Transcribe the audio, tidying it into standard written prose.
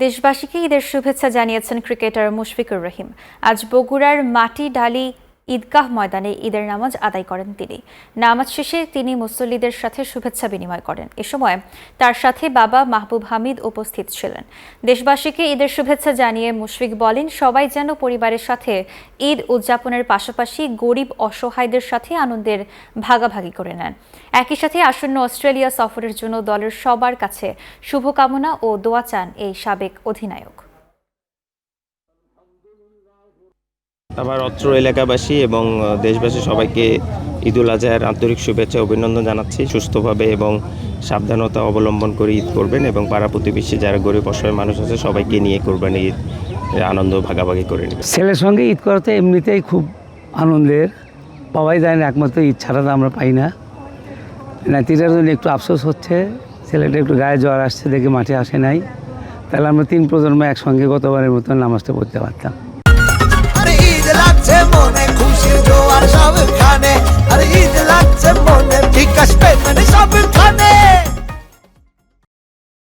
দেশবাসীকে ঈদের শুভেচ্ছা জানিয়েছেন ক্রিকেটার মুশফিকুর রহিম। আজ বগুড়ার মাটিডালি ঈদগাহ ময়দানে ঈদের নামাজ আদায় করেন তিনি। নামাজ শেষে তিনি মুসল্লিদের সাথে শুভেচ্ছা বিনিময় করেন। এ সময় তার সাথে বাবা মাহবুব হামিদ উপস্থিত ছিলেন। দেশবাসীকে ঈদের শুভেচ্ছা জানিয়ে মুশফিক বলেন, সবাই যেন পরিবারের সাথে ঈদ উদযাপনের পাশাপাশি গরিব অসহায়দের সাথে আনন্দের ভাগাভাগি করে নেন। একই সাথে আসন্ন অস্ট্রেলিয়া সফরের জন্য দলের সবার কাছে শুভকামনা ও দোয়া চান এই সাবেক অধিনায়ক। আমার অত্র এলাকাবাসী এবং দেশবাসী সবাইকে ঈদুল আজহার আন্তরিক শুভেচ্ছা অভিনন্দন জানাচ্ছি। সুস্থভাবে এবং সাবধানতা অবলম্বন করে ঈদ করবেন এবং পাড়া প্রতিবেশী যারা গরিব অসহায় মানুষ আছে সবাইকে নিয়ে কোরবানি ঈদ আনন্দ ভাগাভাগি করে নেবেন। ছেলের সঙ্গে ঈদ করাতে এমনিতেই খুব আনন্দের, পাওয়াই যায় না, একমাত্র ঈদ ছাড়া তো আমরা পাই না। নাতিটার জন্য একটু আফসোস হচ্ছে, ছেলেটা একটু গায়ে জ্বর আসছে দেখে মাঠে আসে নাই, তাহলে আমরা 3 প্রজন্ম একসঙ্গে গতবারের মতো নামাজটা পড়তে পারতাম। ঈদ লাগছে মনে, খুশির জোয়ার সবখানে, আর ঈদ লাগছে মনে, বিকাশ পেমেন্ট সবখানে।